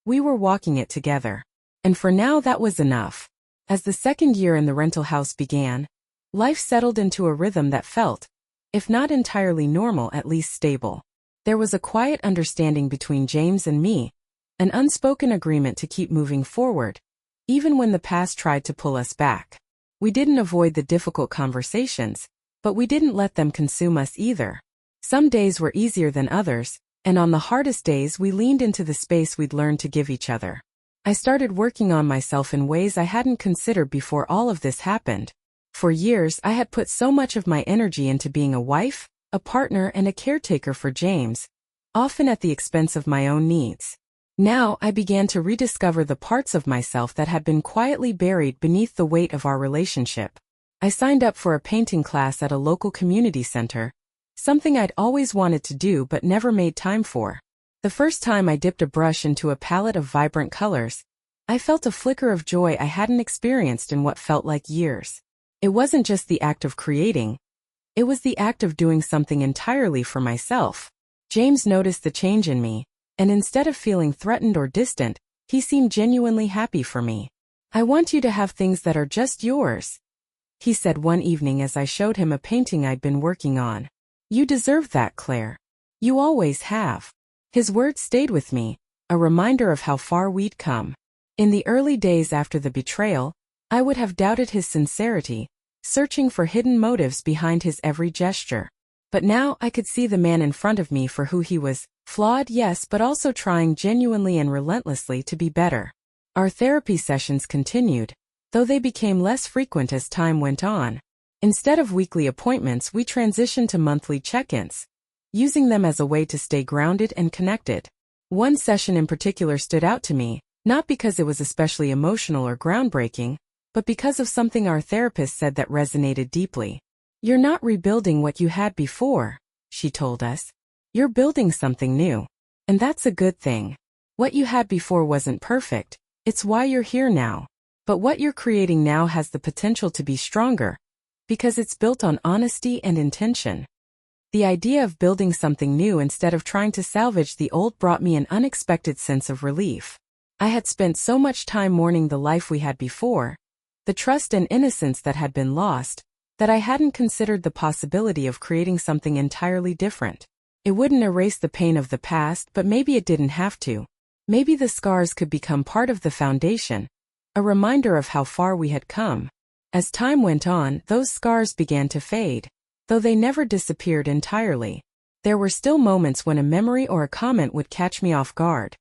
We were walking it together. And for now, that was enough. As the second year in the rental house began, life settled into a rhythm that felt, if not entirely normal, at least stable. There was a quiet understanding between James and me, an unspoken agreement to keep moving forward, even when the past tried to pull us back. We didn't avoid the difficult conversations, but we didn't let them consume us either. Some days were easier than others, and on the hardest days we leaned into the space we'd learned to give each other. I started working on myself in ways I hadn't considered before all of this happened. For years, I had put so much of my energy into being a wife, a partner, and a caretaker for James, often at the expense of my own needs. Now, I began to rediscover the parts of myself that had been quietly buried beneath the weight of our relationship. I signed up for a painting class at a local community center, something I'd always wanted to do but never made time for. The first time I dipped a brush into a palette of vibrant colors, I felt a flicker of joy I hadn't experienced in what felt like years. It wasn't just the act of creating, it was the act of doing something entirely for myself. James noticed the change in me, and instead of feeling threatened or distant, he seemed genuinely happy for me. "I want you to have things that are just yours," he said one evening as I showed him a painting I'd been working on. "You deserve that, Claire. You always have." His words stayed with me, a reminder of how far we'd come. In the early days after the betrayal, I would have doubted his sincerity, searching for hidden motives behind his every gesture. But now I could see the man in front of me for who he was, flawed, yes, but also trying genuinely and relentlessly to be better. Our therapy sessions continued, though they became less frequent as time went on. Instead of weekly appointments, we transitioned to monthly check-ins, using them as a way to stay grounded and connected. One session in particular stood out to me, not because it was especially emotional or groundbreaking, but because of something our therapist said that resonated deeply. "You're not rebuilding what you had before," she told us. "You're building something new. And that's a good thing. What you had before wasn't perfect, it's why you're here now. But what you're creating now has the potential to be stronger, because it's built on honesty and intention." The idea of building something new instead of trying to salvage the old brought me an unexpected sense of relief. I had spent so much time mourning the life we had before, the trust and innocence that had been lost, that I hadn't considered the possibility of creating something entirely different. It wouldn't erase the pain of the past, but maybe it didn't have to. Maybe the scars could become part of the foundation, a reminder of how far we had come. As time went on, those scars began to fade, though they never disappeared entirely. There were still moments when a memory or a comment would catch me off guard,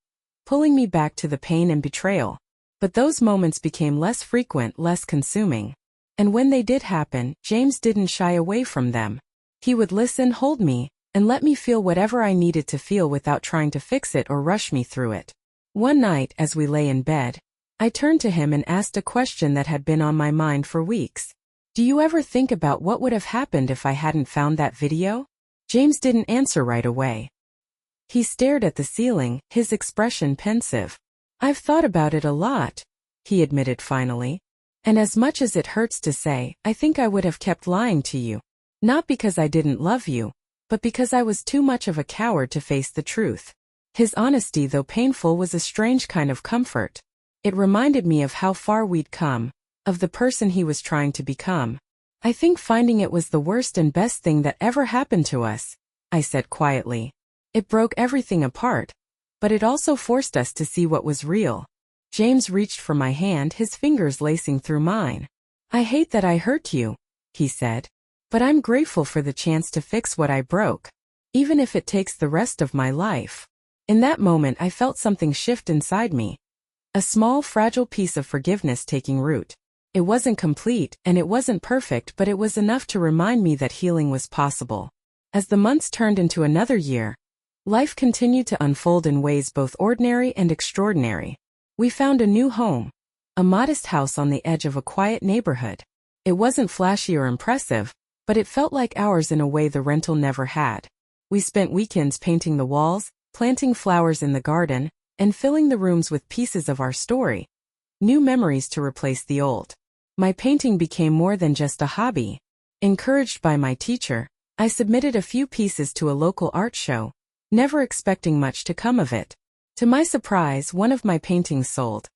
pulling me back to the pain and betrayal. But those moments became less frequent, less consuming. And when they did happen, James didn't shy away from them. He would listen, hold me, and let me feel whatever I needed to feel without trying to fix it or rush me through it. One night, as we lay in bed, I turned to him and asked a question that had been on my mind for weeks. "Do you ever think about what would have happened if I hadn't found that video?" James didn't answer right away. He stared at the ceiling, his expression pensive. "I've thought about it a lot," he admitted finally. "And as much as it hurts to say, I think I would have kept lying to you. Not because I didn't love you, but because I was too much of a coward to face the truth." His honesty, though painful, was a strange kind of comfort. It reminded me of how far we'd come, of the person he was trying to become. "I think finding it was the worst and best thing that ever happened to us," I said quietly. "It broke everything apart, but it also forced us to see what was real." James reached for my hand, his fingers lacing through mine. "I hate that I hurt you," he said, "but I'm grateful for the chance to fix what I broke, even if it takes the rest of my life." In that moment I felt something shift inside me. A small, fragile piece of forgiveness taking root. It wasn't complete, and it wasn't perfect, but it was enough to remind me that healing was possible. As the months turned into another year, life continued to unfold in ways both ordinary and extraordinary. We found a new home, a modest house on the edge of a quiet neighborhood. It wasn't flashy or impressive, but it felt like ours in a way the rental never had. We spent weekends painting the walls, planting flowers in the garden, and filling the rooms with pieces of our story. New memories to replace the old. My painting became more than just a hobby. Encouraged by my teacher, I submitted a few pieces to a local art show, never expecting much to come of it. To my surprise, one of my paintings sold,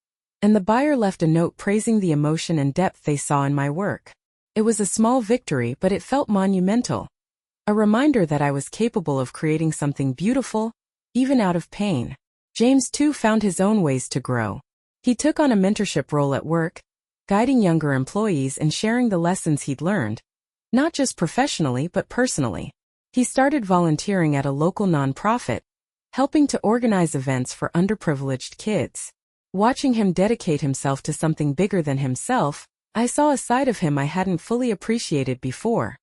and the buyer left a note praising the emotion and depth they saw in my work. It was a small victory, but it felt monumental. A reminder that I was capable of creating something beautiful, even out of pain. James too found his own ways to grow. He took on a mentorship role at work, guiding younger employees and sharing the lessons he'd learned, not just professionally but personally. He started volunteering at a local nonprofit, helping to organize events for underprivileged kids. Watching him dedicate himself to something bigger than himself, I saw a side of him I hadn't fully appreciated before.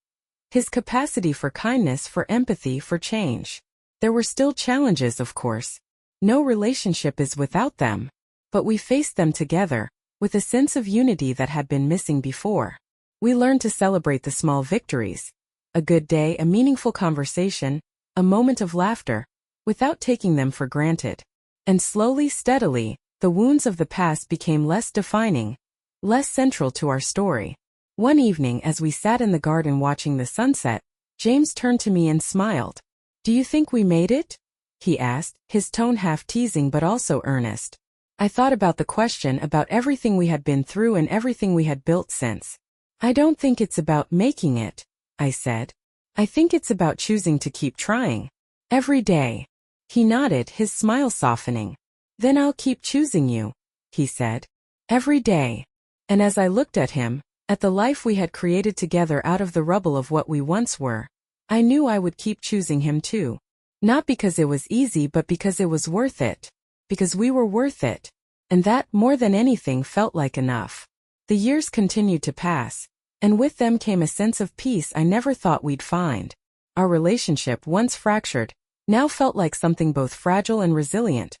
His capacity for kindness, for empathy, for change. There were still challenges, of course. No relationship is without them. But we faced them together, with a sense of unity that had been missing before. We learned to celebrate the small victories. A good day, a meaningful conversation, a moment of laughter, without taking them for granted. And slowly, steadily, the wounds of the past became less defining, less central to our story. One evening, as we sat in the garden watching the sunset, James turned to me and smiled. "Do you think we made it?" he asked, his tone half teasing but also earnest. I thought about the question, about everything we had been through and everything we had built since. "I don't think it's about making it," I said. "I think it's about choosing to keep trying. Every day." He nodded, his smile softening. Then I'll keep choosing you, he said. Every day. And as I looked at him, at the life we had created together out of the rubble of what we once were, I knew I would keep choosing him too. Not because it was easy, but because it was worth it. Because we were worth it. And that, more than anything, felt like enough. The years continued to pass, and with them came a sense of peace I never thought we'd find. Our relationship, once fractured, now felt like something both fragile and resilient.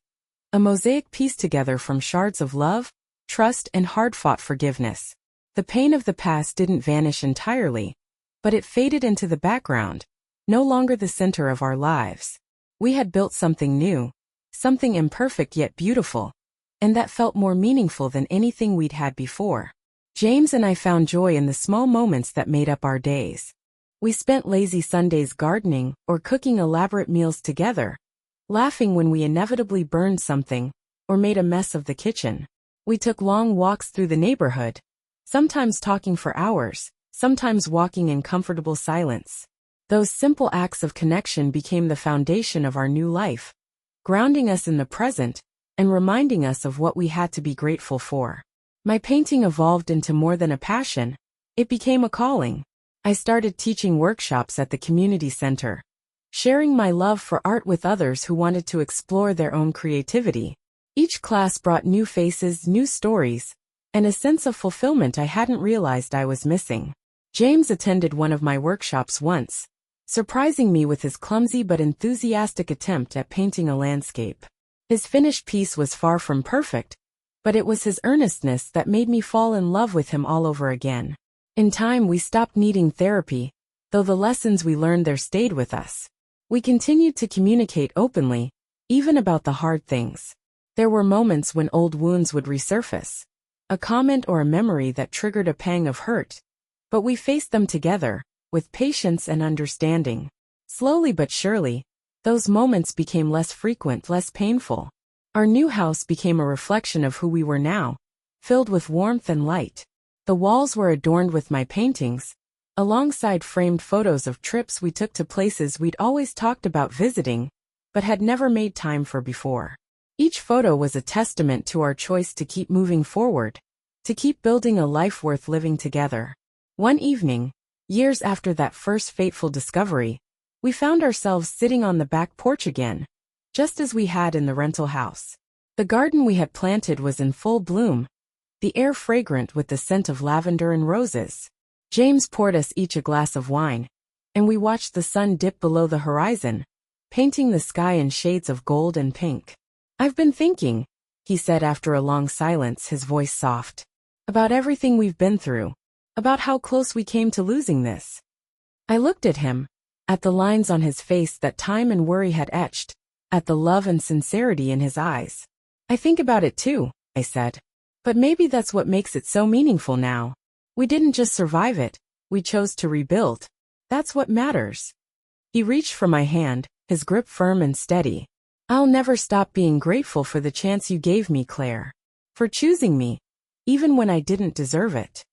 A mosaic pieced together from shards of love, trust, and hard-fought forgiveness. The pain of the past didn't vanish entirely, but it faded into the background, no longer the center of our lives. We had built something new, something imperfect yet beautiful, and that felt more meaningful than anything we'd had before. James and I found joy in the small moments that made up our days. We spent lazy Sundays gardening or cooking elaborate meals together, laughing when we inevitably burned something or made a mess of the kitchen. We took long walks through the neighborhood, sometimes talking for hours, sometimes walking in comfortable silence. Those simple acts of connection became the foundation of our new life, grounding us in the present and reminding us of what we had to be grateful for. My painting evolved into more than a passion. It became a calling. I started teaching workshops at the community center, sharing my love for art with others who wanted to explore their own creativity. Each class brought new faces, new stories, and a sense of fulfillment I hadn't realized I was missing. James attended one of my workshops once, surprising me with his clumsy but enthusiastic attempt at painting a landscape. His finished piece was far from perfect, but it was his earnestness that made me fall in love with him all over again. In time, we stopped needing therapy, though the lessons we learned there stayed with us. We continued to communicate openly, even about the hard things. There were moments when old wounds would resurface, a comment or a memory that triggered a pang of hurt, but we faced them together, with patience and understanding. Slowly but surely, those moments became less frequent, less painful. Our new house became a reflection of who we were now, filled with warmth and light. The walls were adorned with my paintings, alongside framed photos of trips we took to places we'd always talked about visiting, but had never made time for before. Each photo was a testament to our choice to keep moving forward, to keep building a life worth living together. One evening, years after that first fateful discovery, we found ourselves sitting on the back porch again, just as we had in the rental house. The garden we had planted was in full bloom, the air fragrant with the scent of lavender and roses. James poured us each a glass of wine, and we watched the sun dip below the horizon, painting the sky in shades of gold and pink. "I've been thinking," he said after a long silence, his voice soft, "about everything we've been through, about how close we came to losing this." I looked at him, at the lines on his face that time and worry had etched, at the love and sincerity in his eyes. "I think about it too," I said. "But maybe that's what makes it so meaningful now. We didn't just survive it, we chose to rebuild. That's what matters." He reached for my hand, his grip firm and steady. "I'll never stop being grateful for the chance you gave me, Claire. For choosing me, even when I didn't deserve it."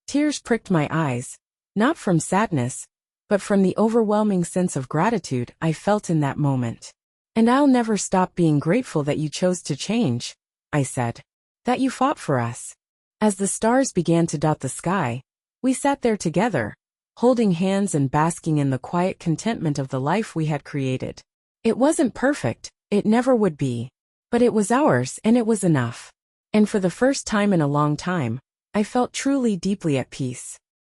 Tears pricked my eyes, not from sadness, but from the overwhelming sense of gratitude I felt in that moment. "And I'll never stop being grateful that you chose to change," I said. "That you fought for us." As the stars began to dot the sky, we sat there together, holding hands and basking in the quiet contentment of the life we had created. It wasn't perfect, it never would be, but it was ours and it was enough. And for the first time in a long time, I felt truly deeply at peace.